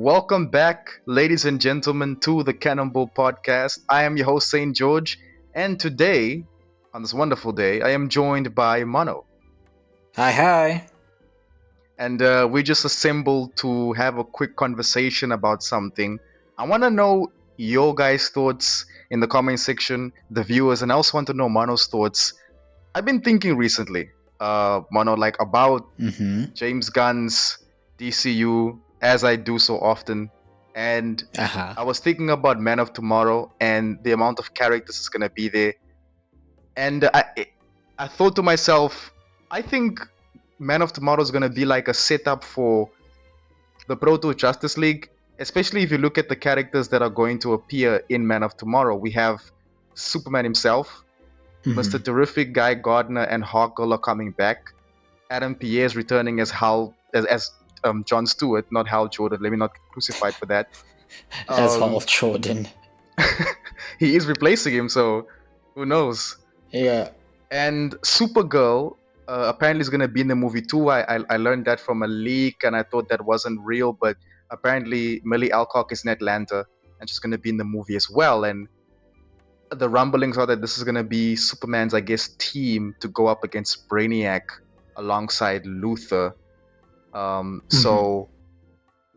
Welcome back, ladies and gentlemen, to the Cannonbull Podcast. I am your host, SaintJorge, and today, on this wonderful day, I am joined by Mano. Hi, hi. And we just assembled to have a quick conversation about something. I want to know your guys' thoughts in the comment section, the viewers, and I also want to know Mano's thoughts. I've been thinking recently, Mano, like about Mm-hmm. James Gunn's DCU, as I do so often. And Uh-huh. I was thinking about Man of Tomorrow and the amount of characters is going to be there. And I thought to myself, I think Man of Tomorrow is going to be like a setup for the Proto Justice League, especially if you look at the characters that are going to appear in Man of Tomorrow. We have Superman himself, Mr. Mm-hmm. Terrific, Guy Gardner, and Hawkgirl are coming back. Adam Pierre is returning as John Stewart, not Hal Jordan. Let me not get crucified for that. As Hall Um, Jordan. he is replacing him, so who knows? Yeah. And Supergirl apparently is going to be in the movie too. I learned that from a leak, and I thought that wasn't real, but apparently Millie Alcock is in Atlanta, and she's going to be in the movie as well. And the rumblings are that this is going to be Superman's, I guess, team to go up against Brainiac alongside Luthor. Mm-hmm. So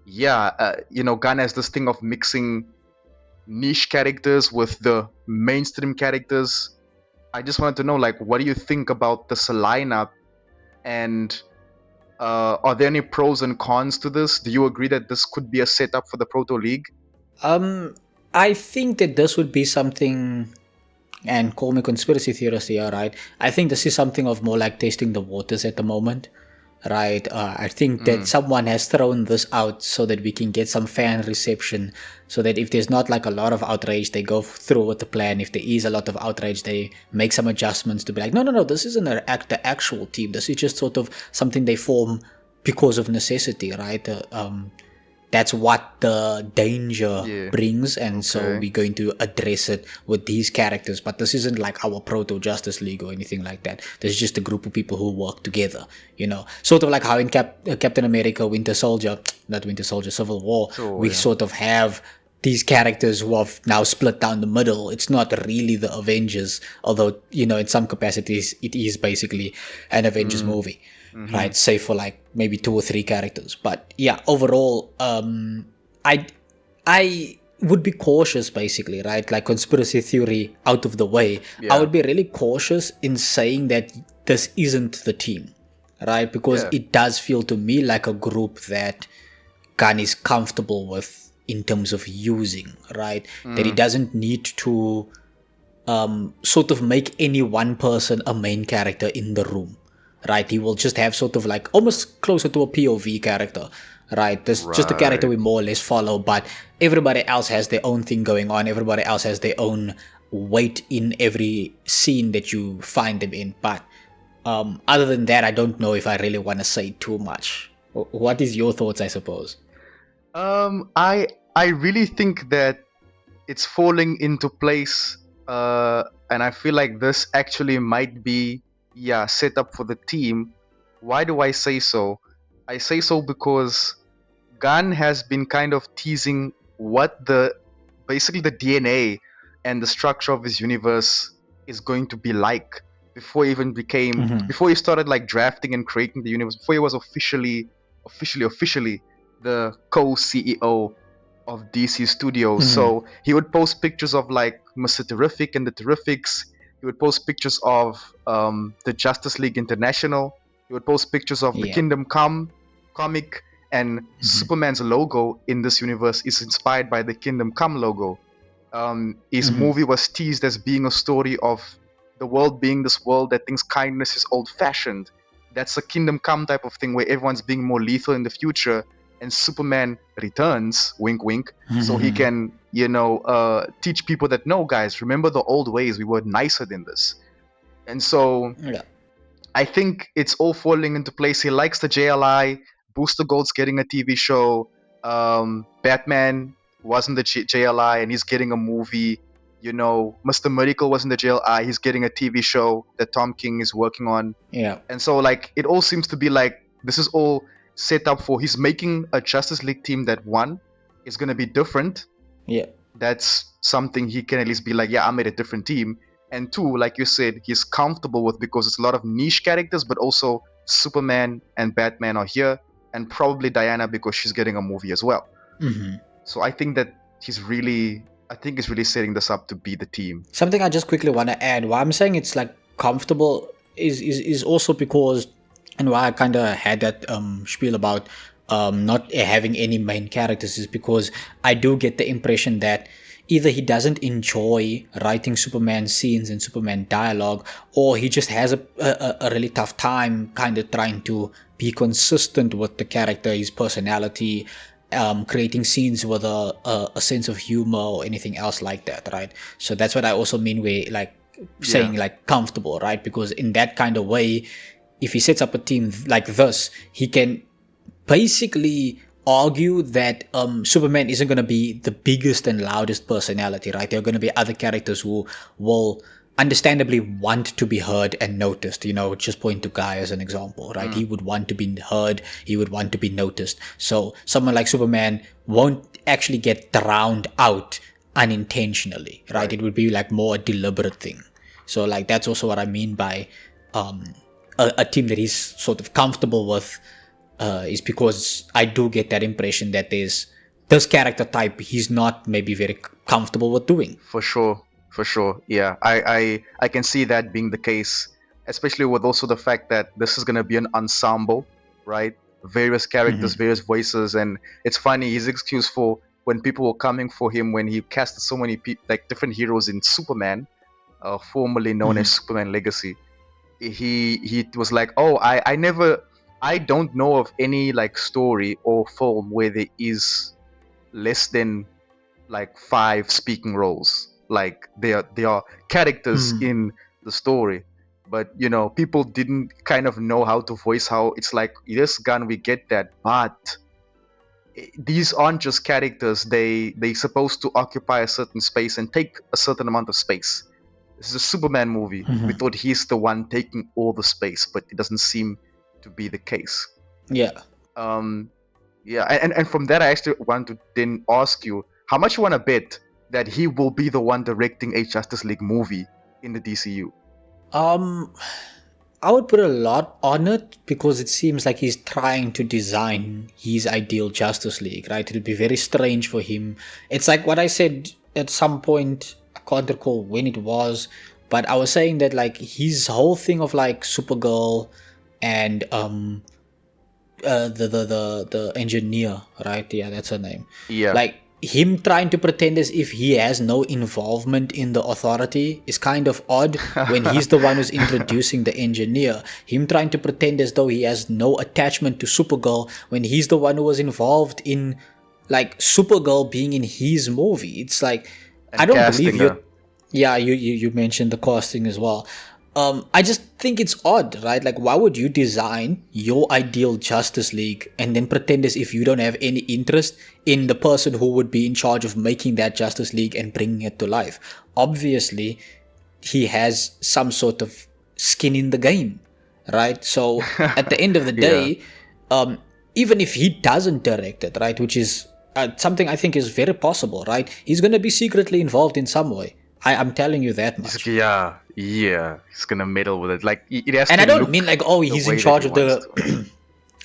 yeah, Gunn has this thing of mixing niche characters with the mainstream characters. I just wanted to know, like, what do you think about this lineup? And are there any pros and cons to this? Do you agree that this could be a setup for the Proto League? Um, I think that this would be something, and call me conspiracy theorist here, right? I think this is something of more like testing the waters at the moment, right? I think that someone has thrown this out so that we can get some fan reception, so that if there's not like a lot of outrage, they go through with the plan. If there is a lot of outrage, they make some adjustments to be like, no, this isn't the actual team. This is just sort of something they form because of necessity, right? That's what the danger Yeah. brings, and so Okay. we're going to address it with these characters. But this isn't like our proto Justice League or anything like that. This is just a group of people who work together, sort of like how in Captain America Winter Soldier, not Winter Soldier, Civil War, So we yeah. sort of have these characters who have now split down the middle. It's not really the Avengers, although in some capacities it is basically an Avengers movie, right? Save for like maybe 2 or 3 characters. But yeah, overall, I I would be cautious, basically, right? Like, conspiracy theory out of the way, I Yeah. would be really cautious in saying that this isn't the team, right? Because Yeah. it does feel to me like a group that Khan is comfortable with in terms of using, right? That he doesn't need to sort of make any one person a main character in the room, right? He will just have sort of like almost closer to a POV character, right? There's just a character we Right. more or less follow, but everybody else has their own thing going on. Everybody else has their own weight in every scene that you find them in. But other than that, I don't know if I really want to say too much. What is your thoughts, I suppose? I really think that it's falling into place, and I feel like this actually might be, yeah, set up for the team. Why do I say so? I say so because Gunn has been kind of teasing what basically the DNA and the structure of his universe is going to be like Mm-hmm. before he started like drafting and creating the universe, before he was officially the co-CEO of DC Studios. Mm-hmm. So he would post pictures of like Mr. Terrific and the Terrifics. He would post pictures of the Justice League International. He would post pictures of the Yeah. Kingdom Come comic, and Superman's logo in this universe is inspired by the Kingdom Come logo. His Mm-hmm. movie was teased as being a story of the world being this world that thinks kindness is old-fashioned. That's a Kingdom Come type of thing where everyone's being more lethal in the future, and Superman returns, wink, wink, so he can, teach people that, no, guys, remember the old ways. We were nicer than this. And so Yeah. I think it's all falling into place. He likes the JLI. Booster Gold's getting a TV show. Batman wasn't the JLI, and he's getting a movie. Mr. Miracle wasn't the JLI. He's getting a TV show that Tom King is working on. Yeah. And so, like, it all seems to be like this is all set up for. He's making a Justice League team that, one, is going to be different, Yeah. that's something he can at least be like, yeah, I made a different team. And two, like you said, he's comfortable with, because it's a lot of niche characters, but also Superman and Batman are here, and probably Diana because she's getting a movie as well. Hmm. So I think that I think he's really setting this up to be the team. Something I just quickly want to add. Why I'm saying it's like comfortable is also because, and why I kind of had that spiel about not having any main characters is because I do get the impression that either he doesn't enjoy writing Superman scenes and Superman dialogue, or he just has a really tough time kind of trying to be consistent with the character, his personality, creating scenes with a sense of humor or anything else like that, right? So that's what I also mean with like saying like comfortable, right? Because in that kind of way, if he sets up a team like this, he can basically argue that Superman isn't going to be the biggest and loudest personality, right? There are going to be other characters who will understandably want to be heard and noticed. Just point to Guy as an example, right? He would want to be heard, he would want to be noticed. So someone like Superman won't actually get drowned out unintentionally, right? It would be like more a deliberate thing. So like that's also what I mean by a team that he's sort of comfortable with, is because I do get that impression that there's this character type he's not maybe very comfortable with doing. For sure. Yeah, I can see that being the case, especially with also the fact that this is going to be an ensemble, right? Various characters, various voices, and it's funny, his excuse for when people were coming for him when he casted so many like different heroes in Superman, formerly known as Superman Legacy. He was like, oh, I don't know of any like story or film where there is less than like 5 speaking roles. Like they are characters in the story, but people didn't kind of know how to voice how it's like. Yes, Gunn, we get that, but these aren't just characters. They supposed to occupy a certain space and take a certain amount of space. This is a Superman movie. We thought he's the one taking all the space, but it doesn't seem to be the case. Yeah. Yeah, and from that I actually want to then ask you, how much you want to bet that he will be the one directing a Justice League movie in the DCU? I would put a lot on it because it seems like he's trying to design his ideal Justice League, right? It would be very strange for him. It's like what I said at some point, I can't recall when it was, but I was saying that like his whole thing of like Supergirl and the engineer, right? Yeah, that's her name. Yeah. Like him trying to pretend as if he has no involvement in the authority is kind of odd when he's the one who's introducing the engineer. Him trying to pretend as though he has no attachment to Supergirl when he's the one who was involved in like Supergirl being in his movie. It's like, And I don't casting believe you. her. Yeah, you mentioned the casting as well. I just think it's odd, right? Like, why would you design your ideal Justice League and then pretend as if you don't have any interest in the person who would be in charge of making that Justice League and bringing it to life? Obviously, he has some sort of skin in the game, right? So at the end of the day, even if he doesn't direct it, right, which is something I think is very possible, right? He's going to be secretly involved in some way. I'm telling you that much. Yeah, he's gonna meddle with it. Like it has And to I don't look mean like, oh, the he's way in that charge he of wants the. to.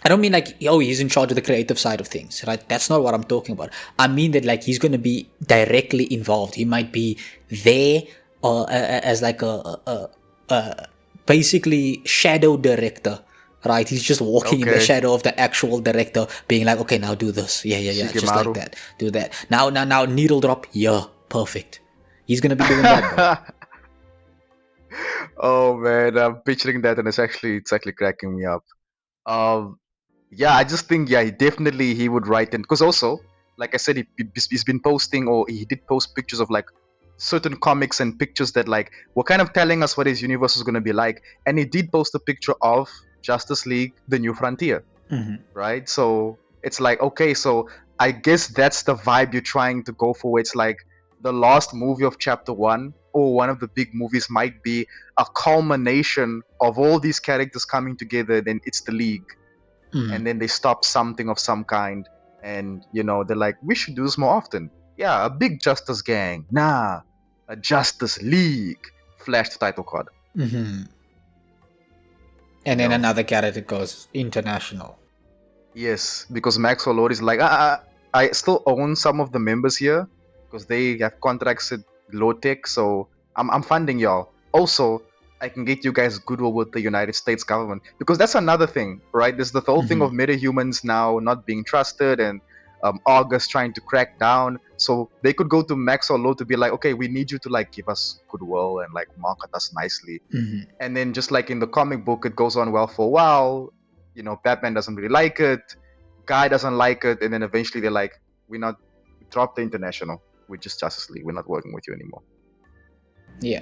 I don't mean like, oh, he's in charge of the creative side of things, right? That's not what I'm talking about. I mean that like he's going to be directly involved. He might be there as like a basically shadow director, right? He's just walking in the Okay. shadow of the actual director, being like, okay, now do this. Yeah, just like Shikamaru. that. Do that. Now, needle drop. Yeah, perfect. He's going to be doing that, bro. Oh man, I'm picturing that, and it's actually cracking me up. Um, yeah, I just think definitely he would write in, because also, like I said, he's been posting, or he did post pictures of like certain comics and pictures that like were kind of telling us what his universe is going to be like, and he did post a picture of Justice League: The New Frontier, right? So it's like, okay, so I guess that's the vibe you're trying to go for. It's like the last movie of Chapter 1 or one of the big movies might be a culmination of all these characters coming together, then it's the League, and then they stop something of some kind. and they're like, we should do this more often. Yeah, a big Justice Gang. Nah, a Justice League. Flash the title card. And You then know, another character goes international. yes, because Maxwell Lord is like, I still own some of the members here because they have contracts with low tech, so I'm funding y'all. Also, I can get you guys goodwill with the United States government because that's another thing, right? There's the whole thing of metahumans now not being trusted and August trying to crack down. So they could go to Maxwell Lord to be like, okay, we need you to like give us goodwill and like market us nicely. And then just like in the comic book, it goes on well for a while. Batman doesn't really like it. Guy doesn't like it, and then eventually they're like, we drop the international. We're just Justice League. We're not working with you anymore. Yeah.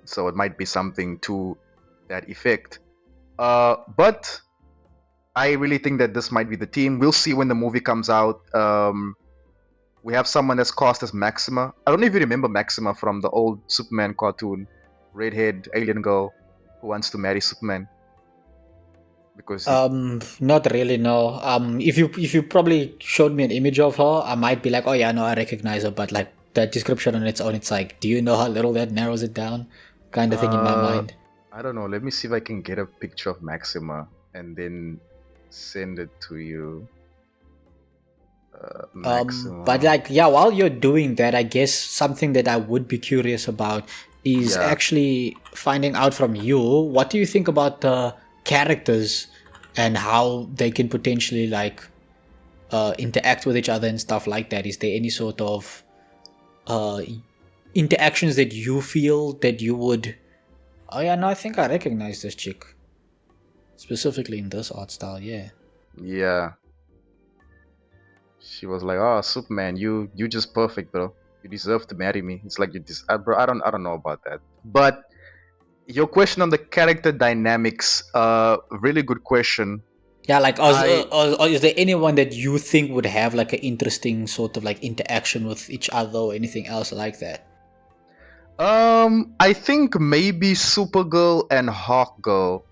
So it might be something to that effect. But I really think that this might be the team. We'll see when the movie comes out. We have someone that's cast as Maxima. I don't know if you remember Maxima from the old Superman cartoon, redhead alien girl who wants to marry Superman. Because not really, no. If you probably showed me an image of her, I might be like, oh yeah, no, I recognize her. But like that description on its own, it's like, do you know how little that narrows it down? Kind of thing in my mind. I don't know. Let me see if I can get a picture of Maxima and then send it to you. Maxima. But like, yeah, while you're doing that, I guess something that I would be curious about is actually finding out from you, what do you think about the characters and how they can potentially like interact with each other and stuff like that? Is there any sort of interactions that you feel that you would, oh yeah, no, I think I recognize this chick specifically in this art style. Yeah, she was like, oh, Superman, you just perfect, bro. You deserve to marry me. It's like, bro, I don't know about that. But your question on the character dynamics, really good question. Yeah, like, is there anyone that you think would have like an interesting sort of like interaction with each other or anything else like that? I think maybe Supergirl and Hawkgirl.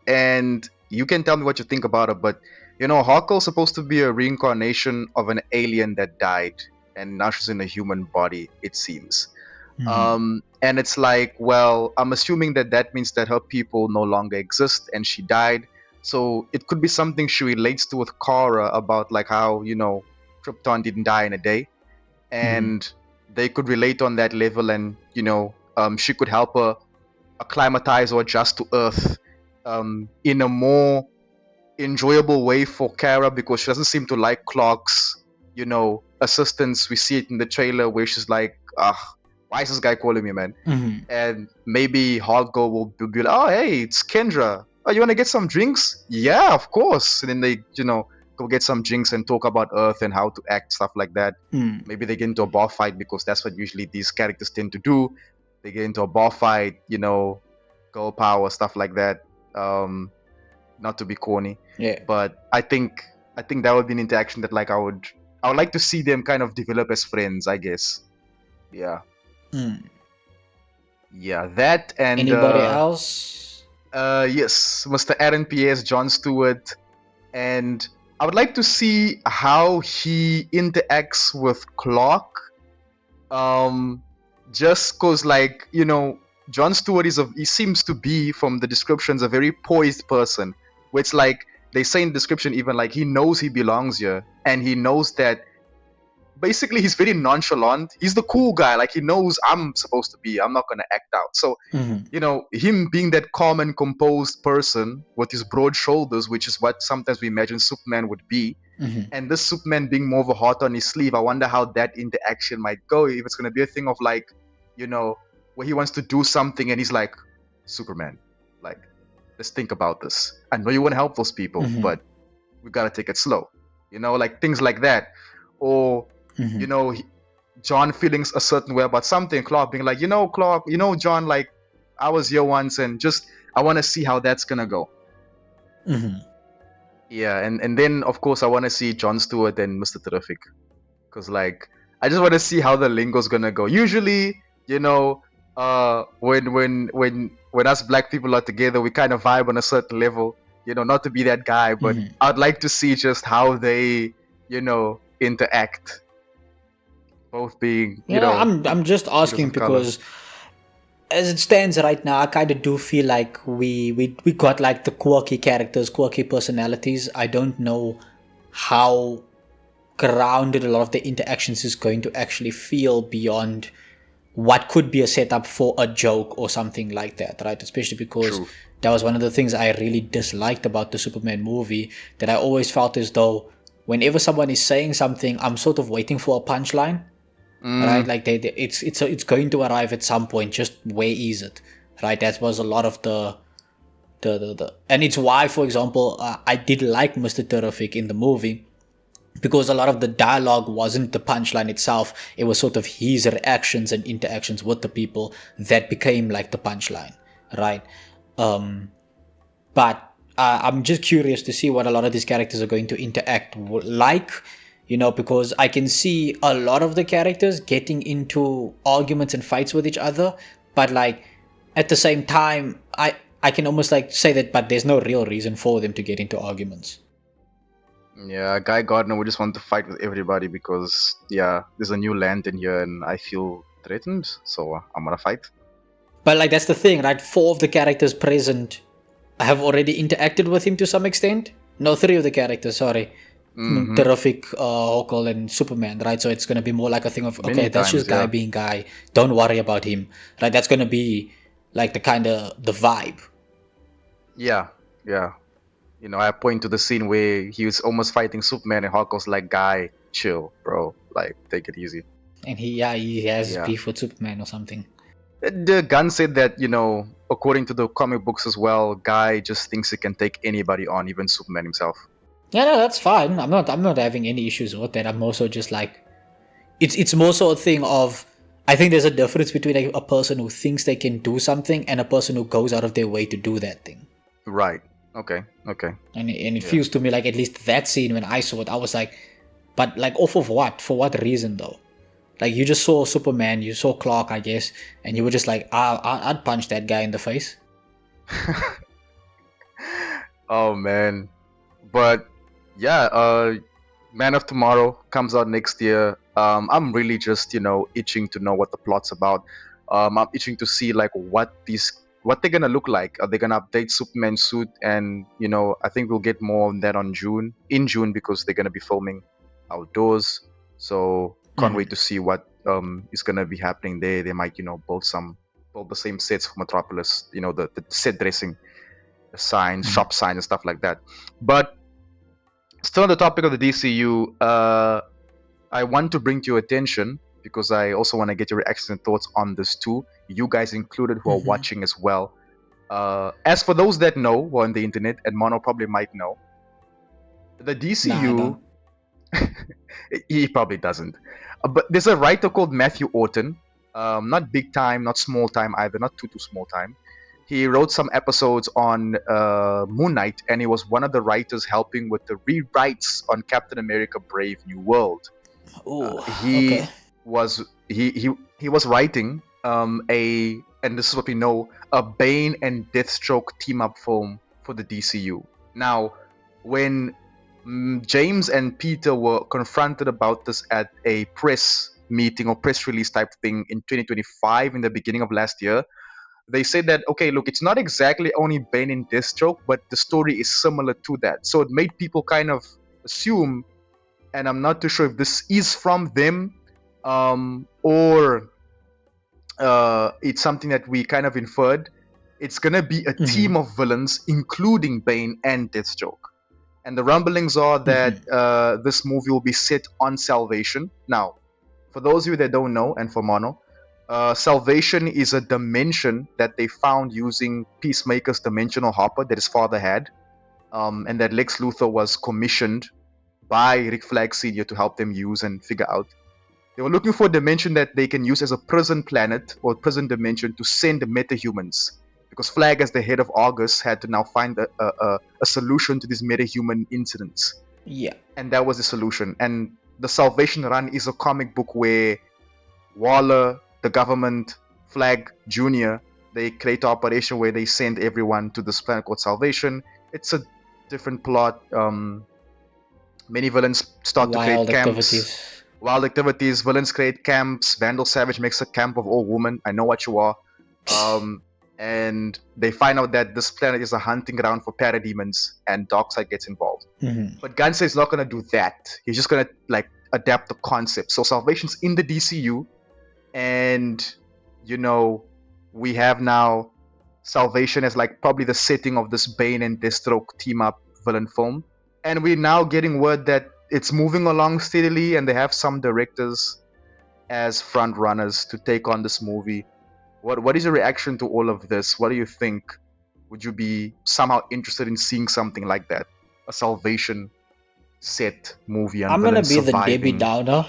And you can tell me what you think about it, but Hawkgirl's supposed to be a reincarnation of an alien that died, and now she's in a human body, it seems. And it's like, well, I'm assuming that means that her people no longer exist and she died. So it could be something she relates to with Kara about like how, Krypton didn't die in a day. And they could relate on that level, and she could help her acclimatize or adjust to Earth in a more enjoyable way for Kara, because she doesn't seem to like Clark's assistance. We see it in the trailer where she's like, why is this guy calling me, man? And maybe Hardcore will be like, oh, hey, it's Kendra. Oh, you want to get some drinks? Yeah, of course. And then they, go get some drinks and talk about Earth and how to act, stuff like that. Maybe they get into a bar fight, because that's what usually these characters tend to do. They get into a bar fight, girl power, stuff like that. Not to be corny, but I think that would be an interaction that like I would like to see them kind of develop as friends, I guess. Yeah. Yeah, that and anybody else? Yes, Mr. Aaron P.S., John Stewart, and I would like to see how he interacts with Clark. Just cause like, John Stewart he seems to be, from the descriptions, a very poised person. Where it's like they say in the description even like he knows he belongs here, and he knows that basically he's very nonchalant. He's the cool guy. Like he knows I'm supposed to be. I'm not gonna act out. So him being that calm and composed person with his broad shoulders, which is what sometimes we imagine Superman would be, and this Superman being more of a heart on his sleeve. I wonder how that interaction might go. If it's gonna be a thing of like, where he wants to do something and he's like, Superman, like, let's think about this. I know you want to help those people, but we gotta take it slow. Like things like that. Or John feeling a certain way about something, Clark being like, Clark, John, like, I was here once, and just I want to see how that's gonna go. Yeah, and then of course I want to see John Stewart and Mr. Terrific, because like I just want to see how the lingo's gonna go. Usually, when us black people are together, we kind of vibe on a certain level. not to be that guy, but Mhm. I'd like to see just how they, interact, both being, Yeah, I'm just heroes asking of color. because as it stands right now, I kind of do feel like we got like the quirky characters, quirky personalities. I don't know how grounded a lot of the interactions is going to actually feel beyond what could be a setup for a joke or something like that, right? Especially because True. that was one of the things I really disliked about the Superman movie, that I always felt as though whenever someone is saying something, I'm sort of waiting for a punchline, right? Mm, Like it's going to arrive at some point. Just where is it, right? That was a lot of the and it's why, for example, I did like Mr. Terrific in the movie because a lot of the dialogue wasn't the punchline itself. It was sort of his reactions and interactions with the people that became like the punchline, right? Um, but I'm just curious to see what a lot of these characters are going to interact like, because I can see a lot of the characters getting into arguments and fights with each other, but like at the same time, I can almost like say that, but there's no real reason for them to get into arguments. yeah, Guy Gardner would just want to fight with everybody because, yeah, there's a new land in here and I feel threatened, so I'm gonna fight. But like that's the thing, right? Four of the characters present have already interacted with him to some extent. No, three of the characters, sorry. Mm-hmm. Terrific, Hawkeye, and Superman, right? So it's gonna be more like a thing of, okay, Many that's just times, guy yeah. being guy. Don't worry about him, right? That's gonna be like the kind of the vibe. Yeah, yeah. I point to the scene where he was almost fighting Superman and Hawk was like, guy, chill, bro. Like, take it easy. And he has Yeah. beef with Superman or something. The Gun said that, according to the comic books as well, Guy just thinks he can take anybody on, even Superman himself. Yeah, no, that's fine. I'm not having any issues with that. I'm also just like, it's more so a thing of, I think there's a difference between a person who thinks they can do something and a person who goes out of their way to do that thing. Right. Okay. Okay. And it Yeah. feels to me like at least that scene when I saw it, I was like, but like off of what? For what reason though? Like you just saw Superman, you saw Clark, I guess, and you were just like, I'd punch that guy in the face. Oh man. But yeah, Man of Tomorrow comes out next year. I'm really just, itching to know what the plot's about. I'm itching to see like what they're gonna look like. Are they gonna update Superman's suit? And I think we'll get more on that in June, because they're gonna be filming outdoors. So can't wait to see what is gonna be happening there. They might, build the same sets for Metropolis. The set dressing, the signs, Mhm. shop signs, and stuff like that. But still on the topic of the DCU, I want to bring to your attention, because I also want to get your reactions and thoughts on this too. You guys included, who are Mhm. watching as well. As for those that know, who are on the internet, and Mono probably might know, the Nah, I don't. DCU, he probably doesn't. But there's a writer called Matthew Orton. Not big time, not small time either, not too small time. He wrote some episodes on Moon Knight, and he was one of the writers helping with the rewrites on Captain America: Brave New World. Oh, He okay. was he was writing and this is what we know, a Bane and Deathstroke team up film for the DCU. Now, when James and Peter were confronted about this at a press meeting or press release type thing in 2025, in the beginning of last year, they said that, okay, look, it's not exactly only Bane and Deathstroke, but the story is similar to that. So it made people kind of assume, and I'm not too sure if this is from them, or it's something that we kind of inferred. It's gonna be a team Mhm. of villains, including Bane and Deathstroke. And the rumblings are that Mhm. this movie will be set on Salvation. Now, for those of you that don't know, and for Mono, Salvation is a dimension that they found using Peacemaker's dimensional hopper that his father had, and that Lex Luthor was commissioned by Rick Flag Sr. to help them use and figure out. They were looking for a dimension that they can use as a prison planet or prison dimension to send metahumans. Because Flag, as the head of Argus, had to now find a solution to these metahuman incidents. Yeah. And that was the solution. And the Salvation Run is a comic book where Waller, the government, Flag Jr., they create an operation where they send everyone to this planet called Salvation. it's a different plot. Many villains start to create Wild camps. activities. Wild activities. Villains create camps. Vandal Savage makes a camp of all women. I know what you are. Um, and they find out that this planet is a hunting ground for parademons, and Darkseid gets involved. Mhm. But Gunn says he's not gonna do that. He's just gonna like adapt the concept. So Salvation's in the DCU, and you know, we have now Salvation as like probably the setting of this Bane and Deathstroke team up villain film. And we're now getting word that it's moving along steadily, and they have some directors as front runners to take on this movie. What is your reaction to all of this? What do you think? Would you be somehow interested in seeing something like that? A Salvation set movie and I'm gonna villains be the Debbie surviving. Downer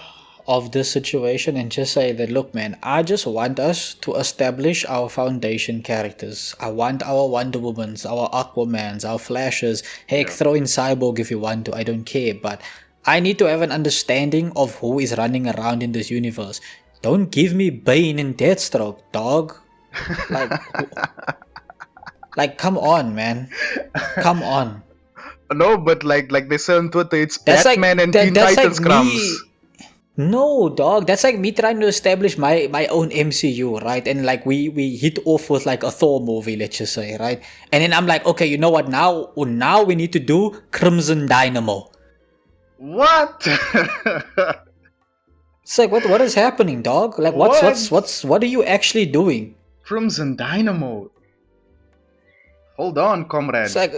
of this situation and just say that, look, man, I just want us to establish our foundation characters. I want our Wonder Womans, our Aquamans, our Flashes. Heck, Yeah. throw in Cyborg if you want to. I don't care, but I need to have an understanding of who is running around in this universe. Don't give me Bane and Deathstroke, dog. Like, like, come on, man. Come on. No, but like they say on Twitter, it's That's like Batman and Teen that's Titans like crumbs. me. No, dog. That's like me trying to establish my own MCU, right? And like we hit off with like a Thor movie, let's just say, right? And then I'm like, okay, you know what? Now we need to do Crimson Dynamo. What? It's like what is happening, dog? Like what are you actually doing? Crimson Dynamo. Hold on, comrade. It's like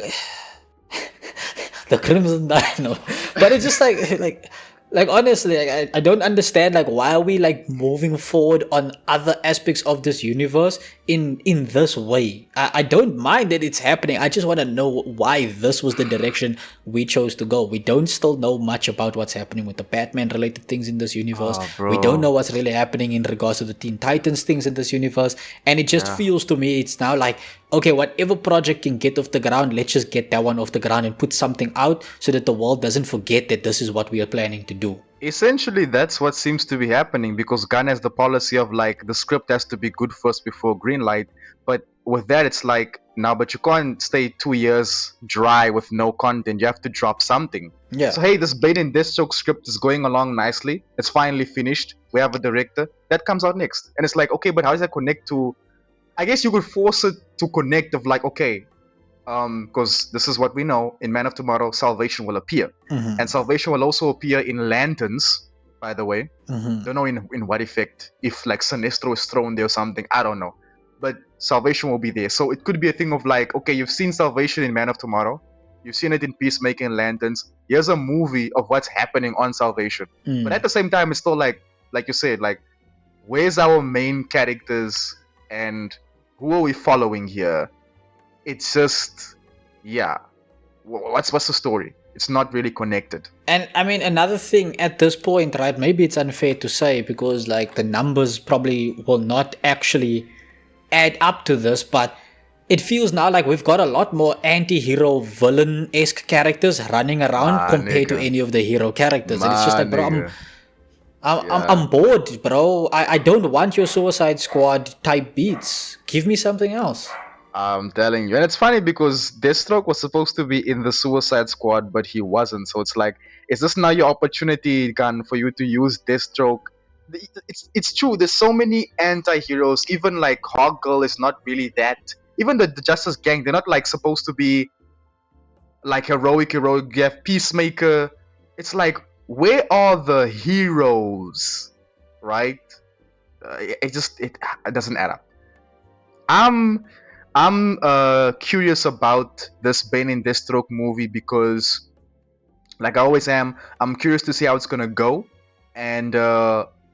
the Crimson Dino. But it's just like honestly, I don't understand like why are we like moving forward on other aspects of this universe in this way. I don't mind that it's happening. I just want to know why this was the direction we chose to go. We don't still know much about what's happening with the Batman related things in this universe. Bro. We don't know what's really happening in regards to the Teen Titans things in this universe. And it just feels to me it's now like, okay, whatever project can get off the ground, let's just get that one off the ground and put something out so that the world doesn't forget that this is what we are planning to do. Essentially, that's what seems to be happening because Gunn has the policy of like the script has to be good first before green light. But with that, it's like now, but you can't stay 2 years dry with no content. You have to drop something. Yeah. So hey, this Bane and Deathstroke script is going along nicely. It's finally finished. We have a director that comes out next, and it's like, okay, but how does that connect to? I guess you could force it to connect of like, okay, because this is what we know in Man of Tomorrow, Salvation will appear, and Salvation will also appear in Lanterns. By the way, don't know in what effect, if like Sinestro is thrown there or something. I don't know, but Salvation will be there. So it could be a thing of like, okay, you've seen Salvation in Man of Tomorrow, you've seen it in Peacemaker and Lanterns. Here's a movie of what's happening on Salvation, but at the same time, it's still like you said, like, where's our main characters and who are we following here? It's just, yeah. What's the story? It's not really connected. And I mean, another thing at this point, right? Maybe it's unfair to say because like the numbers probably will not actually add up to this, but it feels now like we've got a lot more anti-hero villain-esque characters running around compared to any of the hero characters. And it's just like, bro, I'm bored, bro. I don't want your Suicide Squad type beats. Give me something else. I'm telling you. And it's funny because Deathstroke was supposed to be in the Suicide Squad, but he wasn't. So it's like, is this now your opportunity, Gunn, for you to use Deathstroke? It's true. There's so many anti-heroes. Even like Hawkgirl is not really that. Even the Justice Gang, they're not like supposed to be like heroic. You have Peacemaker. It's like, where are the heroes? Right? It doesn't add up. I'm curious about this Bane and Deathstroke movie because, like I always am, I'm curious to see how it's gonna go and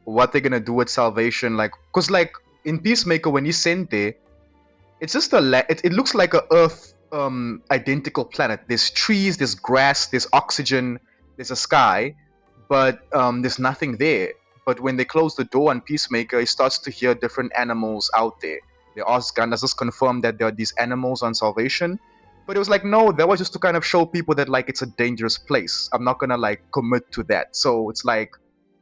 what they're gonna do with Salvation. Like, cause like in Peacemaker, when he's sent there, it's just it looks like a Earth identical planet. There's trees, there's grass, there's oxygen, there's a sky, but there's nothing there. But when they close the door on Peacemaker, he starts to hear different animals out there. They asked Gunn, does this confirm that there are these animals on Salvation? But it was like, no, that was just to kind of show people that like it's a dangerous place. I'm not gonna like commit to that. So it's like,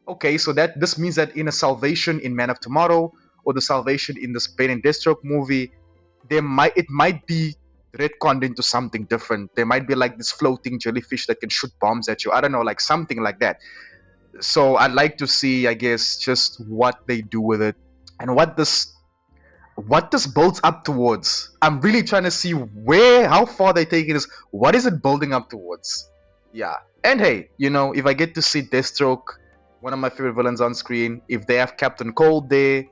okay, so that this means that in a Salvation in Man of Tomorrow or the Salvation in this Bane and Deathstroke movie, it might be retconned into something different. There might be like this floating jellyfish that can shoot bombs at you. I don't know, like something like that. So I'd like to see, I guess, just what they do with it and what this builds up towards. I'm really trying to see how far they take it. What is it building up towards? Yeah. And hey, if I get to see Deathstroke, one of my favorite villains on screen, if they have Captain Cold there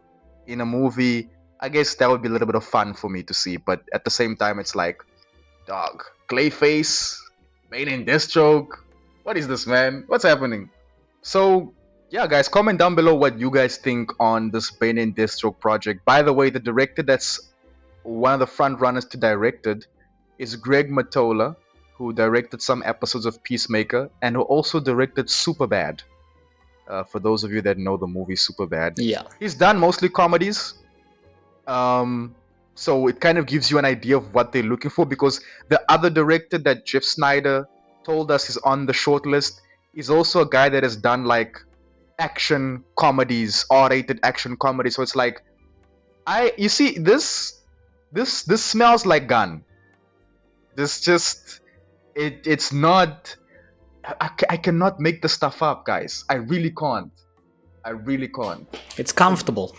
in a movie, I guess that would be a little bit of fun for me to see. But at the same time, it's like, dog, Clayface, main in Deathstroke. What is this, man? What's happening? So, yeah, guys, comment down below what you guys think on this Bane and Deathstroke project. By the way, the director that's one of the front runners to direct it is Greg Matola, who directed some episodes of Peacemaker and who also directed Superbad. For those of you that know the movie Superbad, Yeah. he's done mostly comedies. So it kind of gives you an idea of what they're looking for, because the other director that Jeff Snyder told us is on the short list is also a guy that has done like action comedies, R-rated action comedies. So it's like, you see, this smells like Gunn. This just, it's not. I cannot make this stuff up, guys. I really can't. It's comfortable.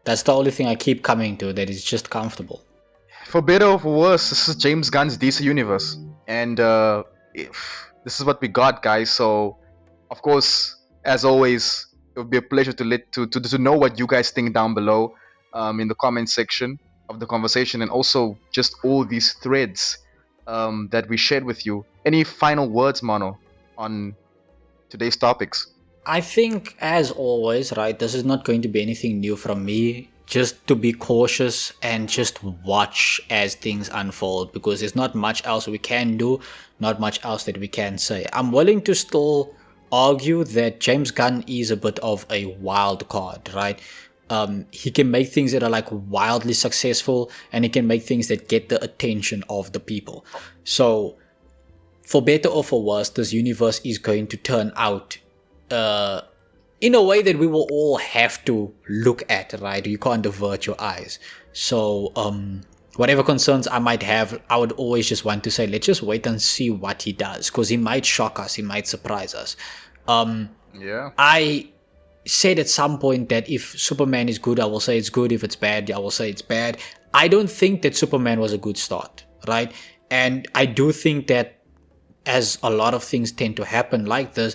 That's the only thing I keep coming to, that it's just comfortable. For better or for worse, this is James Gunn's DC universe, and this is what we got, guys. So, of course, as always, it would be a pleasure to know what you guys think down below, in the comment section of the conversation, and also just all these threads that we shared with you. Any final words, Mano, on today's topics? I think, as always, right, this is not going to be anything new from me. Just to be cautious and just watch as things unfold, because there's not much else we can do, not much else that we can say. I'm willing to still argue that James Gunn is a bit of a wild card, right? He can make things that are like wildly successful, and he can make things that get the attention of the people. So, for better or for worse, this universe is going to turn out in a way that we will all have to look at, right? You can't avert your eyes. So, whatever concerns I might have, I would always just want to say, let's just wait and see what he does, because he might shock us, he might surprise us. Yeah. I said at some point that if Superman is good, I will say it's good. If it's bad, I will say it's bad. I don't think that Superman was a good start, right? And I do think that, as a lot of things tend to happen like this,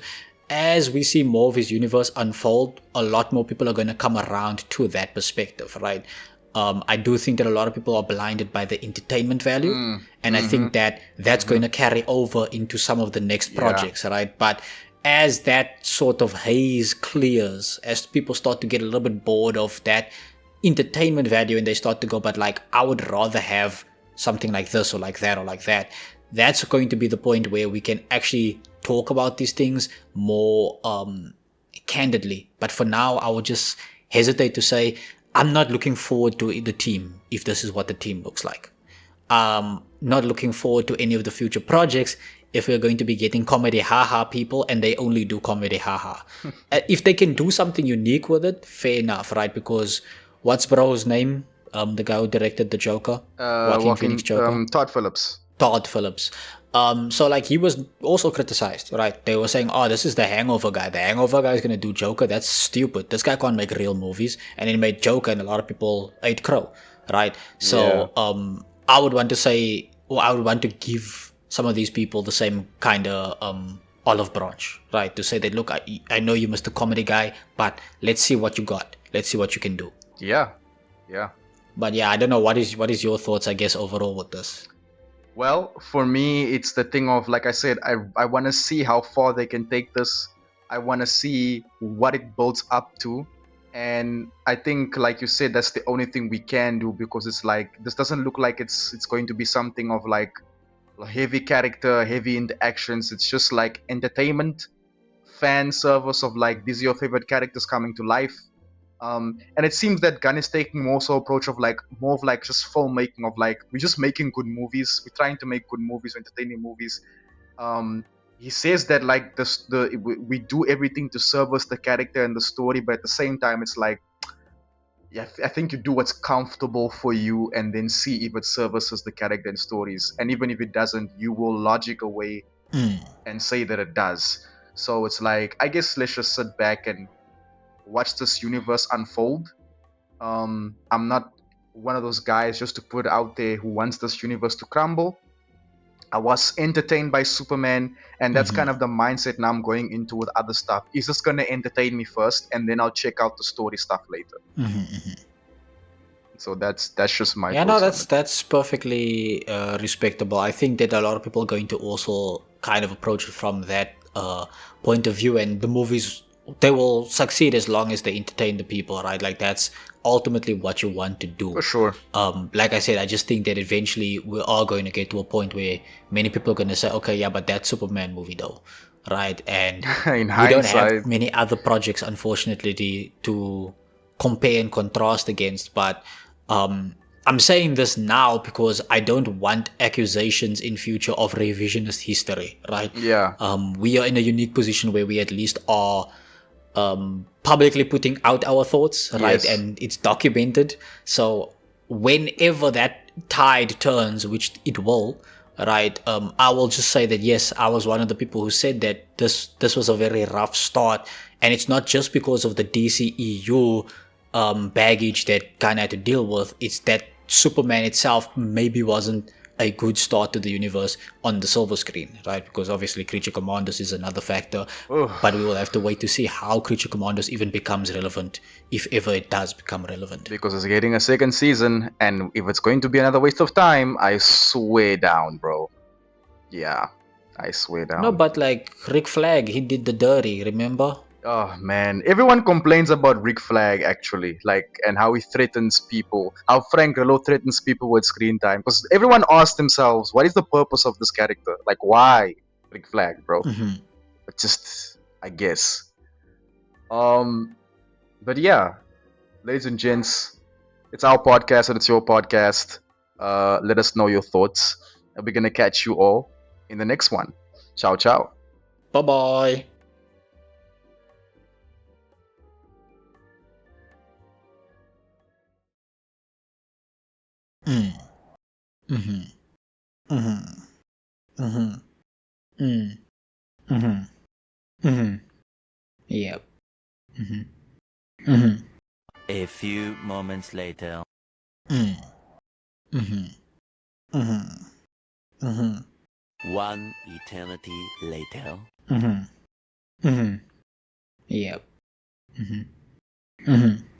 as we see more of his universe unfold, a lot more people are going to come around to that perspective, right? I do think that a lot of people are blinded by the entertainment value, and I think that that's going to carry over into some of the next projects, right? But as that sort of haze clears, as people start to get a little bit bored of that entertainment value, and they start to go, but like, I would rather have something like this or like that or like that, that's going to be the point where we can actually talk about these things more candidly. But for now, I would just hesitate to say I'm not looking forward to the team if this is what the team looks like. Not looking forward to any of the future projects if we're going to be getting comedy haha people and they only do comedy haha. If they can do something unique with it, fair enough, right? Because what's bro's name? The guy who directed the Joker, Joaquin Phoenix Joker, Todd Phillips. So like, he was also criticized, right? They were saying, oh, this is the Hangover guy. The Hangover guy is going to do Joker. That's stupid. This guy can't make real movies. And he made Joker, and a lot of people ate crow, right? So I would want to say, or I would want to give some of these people the same kind of olive branch, right? To say that, look, I know you're Mr. Comedy guy, but let's see what you got. Let's see what you can do. Yeah. But yeah, I don't know. What is your thoughts, I guess, overall with this? Well, for me, it's the thing of, like I said, I want to see how far they can take this. I want to see what it builds up to. And I think, like you said, that's the only thing we can do, because it's like, this doesn't look like it's going to be something of like heavy character, heavy interactions. It's just like entertainment, fan service of like, these are your favorite characters coming to life. And it seems that Gunn is taking more so approach of like, more of like just filmmaking of like, we're just making good movies. We're trying to make good movies, entertaining movies. He says that like we do everything to service the character and the story, but at the same time, it's like, I think you do what's comfortable for you and then see if it services the character and stories. And even if it doesn't, you will logic away and say that it does. So it's like, I guess let's just sit back and watch this universe unfold. I'm not one of those guys, just to put it out there, who wants this universe to crumble. I was entertained by Superman, and that's kind of the mindset now I'm going into with other stuff. Is this gonna entertain me first, and then I'll check out the story stuff later. So that's just my Yeah, no, thoughts on it. that's perfectly respectable. I think that a lot of people are going to also kind of approach it from that point of view, and the movies, they will succeed as long as they entertain the people, right? Like that's ultimately what you want to do. For sure. Like I said, I just think that eventually we are going to get to a point where many people are going to say, okay, yeah, but that Superman movie though, right? And In we don't hindsight, have many other projects, unfortunately, to compare and contrast against. But I'm saying this now because I don't want accusations in future of revisionist history, right? yeah, We are in a unique position where we at least are publicly putting out our thoughts, right? Yes. And it's documented. So whenever that tide turns, which it will, right? I will just say that yes, I was one of the people who said that this was a very rough start, and it's not just because of the DCEU baggage that kind of had to deal with. It's that Superman itself maybe wasn't a good start to the universe on the silver screen, right? Because obviously Creature Commandos is another factor, but we will have to wait to see how Creature Commandos even becomes relevant, if ever it does become relevant. Because it's getting a second season, and if it's going to be another waste of time, I swear down, bro. Yeah, I swear down. No, but like Rick Flag, he did the dirty, remember? Oh man, everyone complains about Rick Flag actually, like, and how he threatens people, how Frank Grillo threatens people with screen time. Because everyone asks themselves, what is the purpose of this character? Like, why Rick Flag, bro? But just, I guess. But yeah, ladies and gents, it's our podcast and it's your podcast. Let us know your thoughts, and we're gonna catch you all in the next one. Ciao, ciao. Bye bye. Yep. A few moments later. One eternity later. Yep.